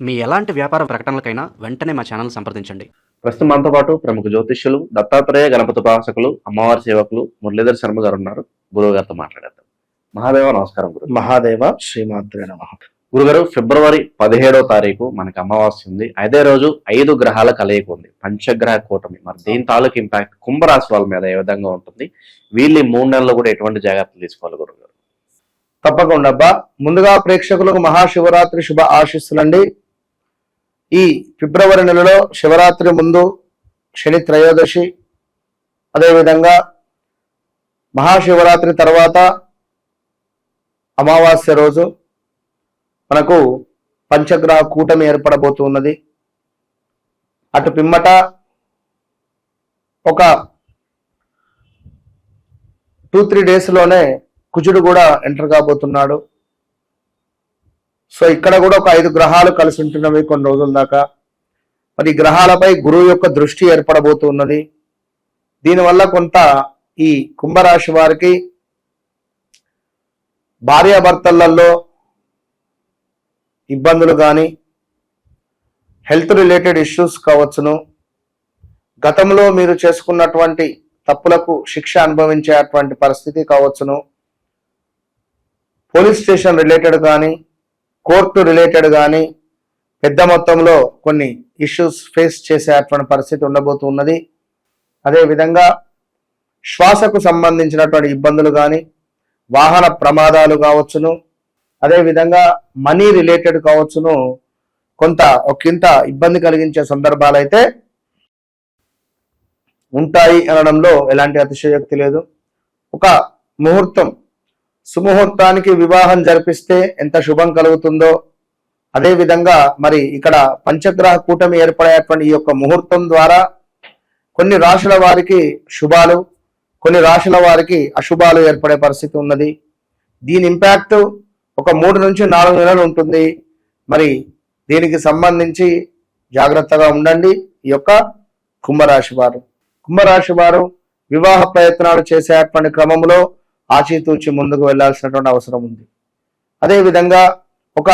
మీ ఎలాంటి వ్యాపార ప్రకటనలకైనా వెంటనే మా ఛానల్ సంప్రదించండి. ప్రస్తుతం మనతో పాటు ప్రముఖ జ్యోతిష్యులు, దత్తాత్రేయ గణపతి ఉపాసకులు, అమ్మవారి సేవకులు మురళీధర్ శర్మ గారు ఉన్నారు. గురువు గారితో మాట్లాడేద్దాం. మహాదేవ నమస్కారం. గురు మహాదేవ శ్రీమాత్రే నమః. గురుగారు, ఫిబ్రవరి 17వ తారీఖు మనకి అమావాస్య ఉంది. అదే రోజు 5 గ్రహాల కలయిక ఉంది, పంచగ్రహ కూటమి. మరి దీని తాలూకు ఇంపాక్ట్ కుంభరాశి వాళ్ళ మీద ఏ విధంగా ఉంటుంది? వీళ్ళు 3 నెలల్లో కూడా ఎటువంటి జాగ్రత్తలు తీసుకోవాలి గురుగారు? తప్పకుండా అబ్బా. ముందుగా ప్రేక్షకులకు మహాశివరాత్రి శుభ ఆశీస్సులండి. ఈ ఫిబ్రవరి నెలలో శివరాత్రి ముందు శని త్రయోదశి, అదేవిధంగా మహాశివరాత్రి తర్వాత అమావాస్య రోజు మనకు పంచగ్రహ కూటమి ఏర్పడబోతున్నది. అటు పిమ్మట ఒక 2-3 డేస్లోనే కుజుడు కూడా ఎంటర్ కాబోతున్నాడు. సో ఇక్కడ కూడా ఒక 5 గ్రహాలు కలిసి ఉంటున్నవి కొన్ని రోజుల దాకా. మరి గ్రహాలపై గురువు యొక్క దృష్టి ఏర్పడబోతున్నది. దీనివల్ల కొంత ఈ కుంభరాశి వారికి భార్యాభర్తలలో ఇబ్బందులు కానీ, హెల్త్ రిలేటెడ్ ఇష్యూస్ కావచ్చును, గతంలో మీరు చేసుకున్నటువంటి తప్పులకు శిక్ష అనుభవించేటువంటి పరిస్థితి కావచ్చును, పోలీస్ స్టేషన్ రిలేటెడ్ కానీ, కోర్టు రిలేటెడ్ కానీ పెద్ద మొత్తంలో కొన్ని ఇష్యూస్ ఫేస్ చేసేటువంటి పరిస్థితి ఉండబోతున్నది. అదేవిధంగా శ్వాసకు సంబంధించినటువంటి ఇబ్బందులు కానీ, వాహన ప్రమాదాలు కావచ్చును, అదేవిధంగా మనీ రిలేటెడ్ కావచ్చును, కొంత ఒకంత ఇబ్బంది కలిగించే సందర్భాలు అయితే ఉంటాయి అనడంలో ఎలాంటి అతిశయోక్తి లేదు. ఒక ముహూర్తం, సుముహూర్తానికి వివాహం జరిపిస్తే ఎంత శుభం కలుగుతుందో, అదేవిధంగా మరి ఇక్కడ పంచగ్రహ కూటమి ఏర్పడేటువంటి ఈ యొక్క ముహూర్తం ద్వారా కొన్ని రాశుల వారికి శుభాలు, కొన్ని రాశుల వారికి అశుభాలు ఏర్పడే పరిస్థితి ఉన్నది. దీని ఇంపాక్ట్ ఒక 3 నుంచి 4 నెలలు ఉంటుంది. మరి దీనికి సంబంధించి జాగ్రత్తగా ఉండండి. ఈ యొక్క కుంభరాశి వారు వివాహ ప్రయత్నాలు చేసేటువంటి క్రమంలో ఆచితూచి ముందుకు వెళ్లాల్సినటువంటి అవసరం ఉంది. అదేవిధంగా ఒక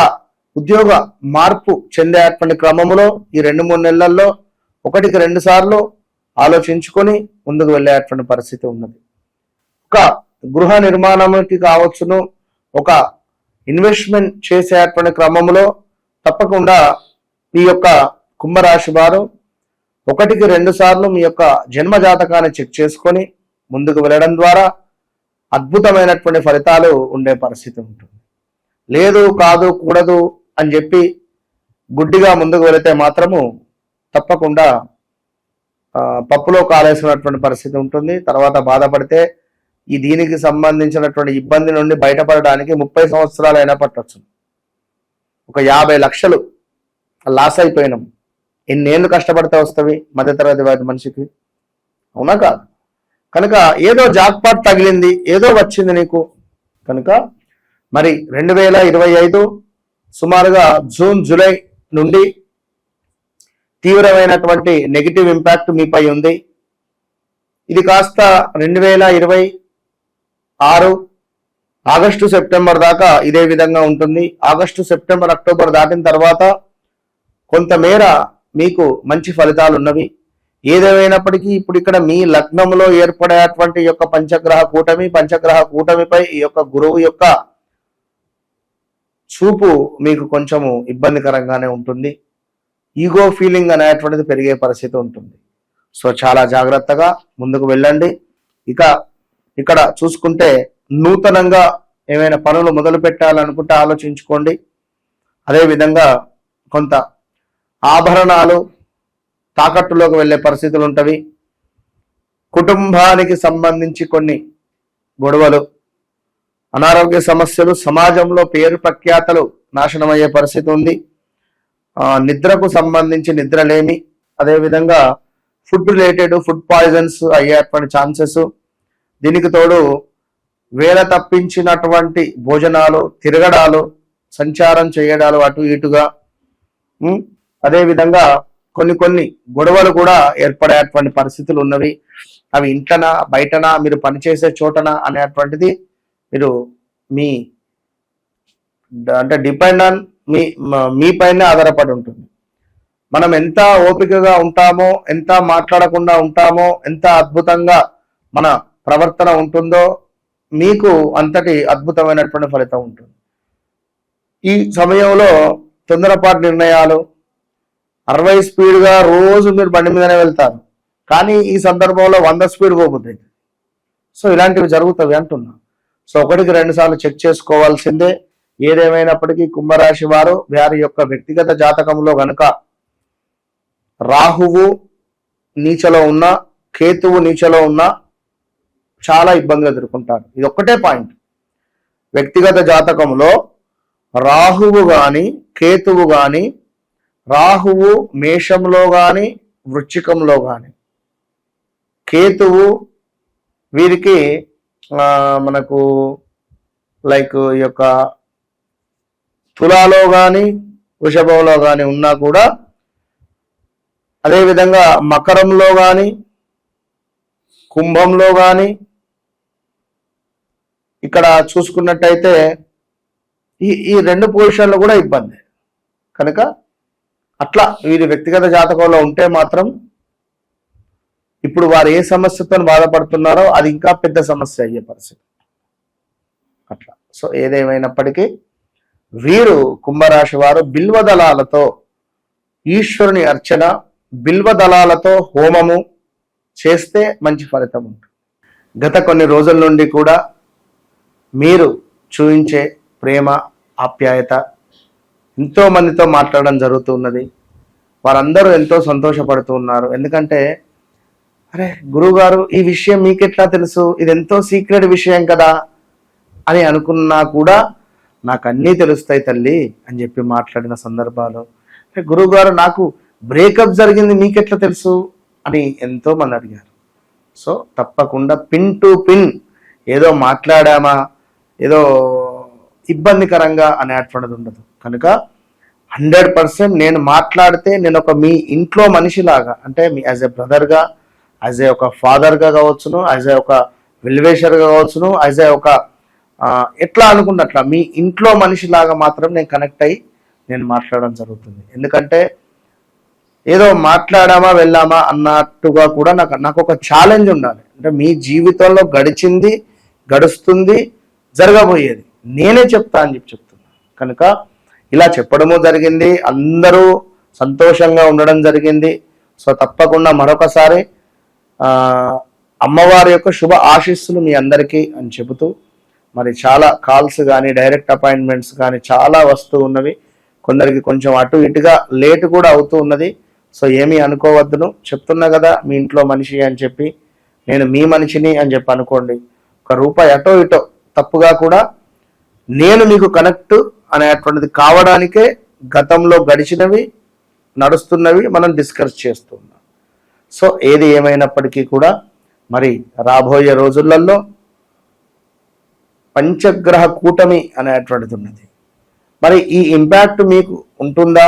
ఉద్యోగ మార్పు చెందేటువంటి క్రమంలో ఈ 2-3 నెలల్లో 1-2 సార్లు ఆలోచించుకొని ముందుకు వెళ్ళేటువంటి పరిస్థితి ఉన్నది. ఒక గృహ నిర్మాణానికి కావచ్చును, ఒక ఇన్వెస్ట్మెంట్ చేసేటువంటి క్రమంలో తప్పకుండా మీ యొక్క కుంభరాశి వారు 1-2 సార్లు మీ యొక్క జన్మ జాతకాన్ని చెక్ చేసుకొని ముందుకు వెళ్ళడం ద్వారా అద్భుతమైనటువంటి ఫలితాలు ఉండే పరిస్థితి ఉంటుంది. లేదు, కాదు, కూడదు అని చెప్పి గుడ్డిగా ముందుకు వెళితే మాత్రము తప్పకుండా పప్పులో కాలేసినటువంటి పరిస్థితి ఉంటుంది. తర్వాత బాధపడితే ఈ దీనికి సంబంధించినటువంటి ఇబ్బంది నుండి బయటపడడానికి 30 సంవత్సరాలు అయినా పట్టవచ్చు. ఒక 50 లక్షలు లాస్ అయిపోయినాం, ఎన్నేళ్ళు కష్టపడితే వస్తవి మధ్యతరగతి వారి మనిషికి? అవునా కాదు? కనుక ఏదో జాక్పాట్ తగిలింది, ఏదో వచ్చింది నీకు. కనుక మరి 2025 సుమారుగా జూన్ జూలై నుండి తీవ్రమైనటువంటి నెగిటివ్ ఇంపాక్ట్ మీపై ఉంది. ఇది కాస్త 2026 ఆగస్టు సెప్టెంబర్ దాకా ఇదే విధంగా ఉంటుంది. ఆగస్టు సెప్టెంబర్ అక్టోబర్ దాటిన తర్వాత కొంతమేర మీకు మంచి ఫలితాలు ఉన్నవి. ఏదేమైనప్పటికీ ఇప్పుడు ఇక్కడ మీ లగ్నంలో ఏర్పడేటువంటి యొక్క పంచగ్రహ కూటమిపై ఈ యొక్క గురువు యొక్క చూపు మీకు కొంచెము ఇబ్బందికరంగానే ఉంటుంది. ఈగో ఫీలింగ్ అనేటువంటిది పెరిగే పరిస్థితి ఉంటుంది. సో చాలా జాగ్రత్తగా ముందుకు వెళ్ళండి. ఇక ఇక్కడ చూసుకుంటే నూతనంగా ఏమైనా పనులు మొదలు పెట్టాలనుకుంటే ఆలోచించుకోండి. అదేవిధంగా కొంత ఆభరణాలు తాకట్టులోకి వెళ్ళే పరిస్థితులు ఉంటవి. కుటుంబానికి సంబంధించి కొన్ని గొడవలు, అనారోగ్య సమస్యలు, సమాజంలో పేరు ప్రఖ్యాతలు నాశనమయ్యే పరిస్థితి ఉంది. నిద్రకు సంబంధించి నిద్రలేమి, అదేవిధంగా ఫుడ్ రిలేటెడ్ ఫుడ్ పాయిజన్స్ అయ్యేటువంటి ఛాన్సెస్, దీనికి తోడు వేల తప్పించినటువంటి భోజనాలు, తిరగడాలు, సంచారం చేయడాలు అటు ఇటుగా, అదేవిధంగా కొన్ని గొడవలు కూడా ఏర్పడేటువంటి పరిస్థితులు ఉన్నవి. అవి ఇంట్లోనా బయటనా, మీరు పనిచేసే చోటనా అనేటువంటిది మీరు మీ అంటే డిపెండ్ ఆన్ మీ పైన ఆధారపడి ఉంటుంది. మనం ఎంత ఓపికగా ఉంటామో, ఎంత మాట్లాడకుండా ఉంటామో, ఎంత అద్భుతంగా మన ప్రవర్తన ఉంటుందో మీకు అంతటి అద్భుతమైనటువంటి ఫలితం ఉంటుంది. ఈ సమయంలో తొందరపాటు నిర్ణయాలు, 60 స్పీడ్గా రోజు మీరు బండి మీదనే వెళ్తారు, కానీ ఈ సందర్భంలో 100 స్పీడ్ పోతుంది. సో ఇలాంటివి జరుగుతాయి అంటున్నా. సో 1-2 సార్లు చెక్ చేసుకోవాల్సిందే. ఏదేమైనప్పటికీ కుంభరాశి వారు వారి యొక్క వ్యక్తిగత జాతకంలో గనుక రాహువు నీచలో ఉన్న, కేతువు నీచలో ఉన్న చాలా ఇబ్బందులు ఎదుర్కొంటారు. ఇది ఒక్కటే పాయింట్. వ్యక్తిగత జాతకంలో రాహువు గాని కేతువు గాని, రాహువు మేషంలో గాని వృశ్చికంలో గాని, కేతువు వీరికి మనకు లైక్ ఈ యొక్క తులాలో గాని వృషభంలో గాని ఉన్నా కూడా, అదేవిధంగా మకరంలో గాని కుంభంలో గాని ఇక్కడ చూసుకున్నట్టయితే ఈ 2 పొజిషన్లు కూడా ఇబ్బంది. కనుక అట్లా వీరి వ్యక్తిగత జాతకంలో ఉంటే మాత్రం ఇప్పుడు వారు ఏ సమస్యతో బాధపడుతున్నారో అది ఇంకా పెద్ద సమస్య అయ్యే పరిస్థితి అట్లా. సో ఏదేమైనప్పటికీ వీరు కుంభరాశి వారు బిల్వదళాలతో ఈశ్వరుని అర్చన, బిల్వదళాలతో హోమము చేస్తే మంచి ఫలితం ఉంటుంది. గత కొన్ని రోజుల నుండి కూడా మీరు చూపించే ప్రేమ, ఆప్యాయత ఎంతో మందితో మాట్లాడడం జరుగుతున్నది. వారందరూ ఎంతో సంతోషపడుతూ ఉన్నారు. ఎందుకంటే అరే గురువుగారు ఈ విషయం మీకెట్లా తెలుసు, ఇది ఎంతో సీక్రెట్ విషయం కదా అని అనుకున్నా కూడా నాకు అన్నీ తెలుస్తాయి తల్లి అని చెప్పి మాట్లాడిన సందర్భాలు. గురువుగారు నాకు బ్రేకప్ జరిగింది మీకెట్లా తెలుసు అని ఎంతో మంది అడిగారు. సో తప్పకుండా పిన్ టు పిన్ ఏదో మాట్లాడామా, ఏదో ఇబ్బందికరంగా అనేటువంటిది ఉండదు. కనుక 100% నేను మాట్లాడితే నేను ఒక మీ ఇంట్లో మనిషిలాగా, అంటే me as a బ్రదర్గా, as a ఒక ఫాదర్గా కావచ్చును, యాజ్ ఏ ఒక వెల్వేషర్గా కావచ్చును, యాజ్ ఏ ఒక ఎట్లా అనుకున్నట్లా మీ ఇంట్లో మనిషిలాగా మాత్రం నేను కనెక్ట్ అయ్యి నేను మాట్లాడడం జరుగుతుంది. ఎందుకంటే ఏదో మాట్లాడామా వెళ్ళామా అన్నట్టుగా కూడా నాకు ఒక ఛాలెంజ్ ఉండాలి. అంటే మీ జీవితంలో గడిచింది, గడుస్తుంది, జరగబోయేది నేనే చెప్తా అని చెప్తున్నా. కనుక ఇలా చెప్పడము జరిగింది, అందరూ సంతోషంగా ఉండడం జరిగింది. సో తప్పకుండా మరొకసారి అమ్మవారి యొక్క శుభ ఆశీస్సులు మీ అందరికీ అని చెబుతూ, మరి చాలా కాల్స్ కానీ డైరెక్ట్ అపాయింట్మెంట్స్ కానీ చాలా వస్తూ ఉన్నవి. కొందరికి కొంచెం అటు ఇటుగా లేట్ కూడా అవుతూ ఉన్నది. సో ఏమీ అనుకోవద్దును, చెప్తున్నా కదా మీ ఇంట్లో మనిషి అని చెప్పి, నేను మీ మనిషిని అని చెప్పి అనుకోండి. ₹1 అటో ఇటో తప్పుగా కూడా నేను మీకు కనెక్ట్ అనేటువంటిది కావడానికే గతంలో గడిచినవి నడుస్తున్నవి మనం డిస్కస్ చేస్తున్నాం. సో ఏది ఏమైనప్పటికీ కూడా మరి రాబోయే రోజులలో పంచగ్రహ కూటమి అనేటువంటిది ఉన్నది. మరి ఈ ఇంపాక్ట్ మీకు ఉంటుందా,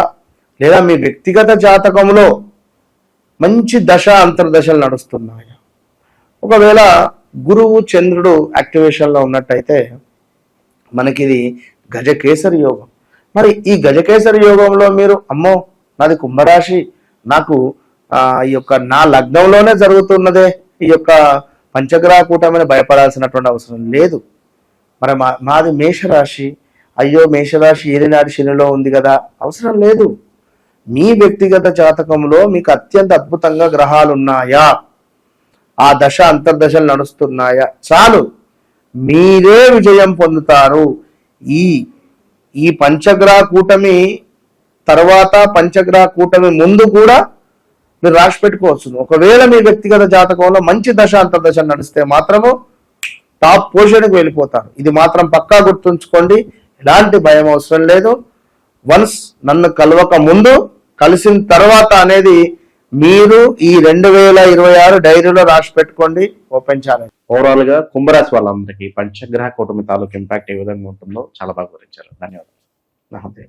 లేదా మీ వ్యక్తిగత జాతకంలో మంచి దశ అంతర్దశలు నడుస్తున్నాయా? ఒకవేళ గురువు చంద్రుడు యాక్టివేషన్లో ఉన్నట్టయితే మనకి ఇది గజకేసరి యోగం. మరి ఈ గజకేసరి యోగంలో మీరు అమ్మో నాది కుంభరాశి, నాకు ఈ యొక్క నా లగ్నంలోనే జరుగుతున్నదే ఈ యొక్క పంచగ్రహ కూటమిని భయపడాల్సినటువంటి అవసరం లేదు. మరి మాది మేషరాశి, అయ్యో మేషరాశి ఏలినాటి శనిలో ఉంది కదా, అవసరం లేదు. మీ వ్యక్తిగత జాతకంలో మీకు అత్యంత అద్భుతంగా గ్రహాలు ఉన్నాయా, ఆ దశ అంతర్దశలు నడుస్తున్నాయా, చాలు, మీరే విజయం పొందుతారు. ఈ పంచగ్రహ కూటమి తర్వాత, పంచగ్రహ కూటమి ముందు కూడా మీరు రాసి పెట్టుకోవచ్చు. ఒకవేళ మీ వ్యక్తిగత జాతకంలో మంచి దశ అంతర్దశ నడిస్తే మాత్రము టాప్ పొజిషన్కి వెళ్ళిపోతారు. ఇది మాత్రం పక్కా గుర్తుంచుకోండి. ఎలాంటి భయం అవసరం లేదు. వన్స్ నన్ను కలవక ముందు, కలిసిన తర్వాత అనేది మీరు ఈ 2026 డైరీలో రాసి పెట్టుకోండి. Open challenge. ఓవరాల్ గా కుంభరాశి వాళ్ళందరికీ పంచగ్రహ కూటమి తాలూకు ఇంపాక్ట్ ఏ విధంగా ఉంటుందో చాలా బాగా వివరించారు. ధన్యవాదాలు. నమస్తే.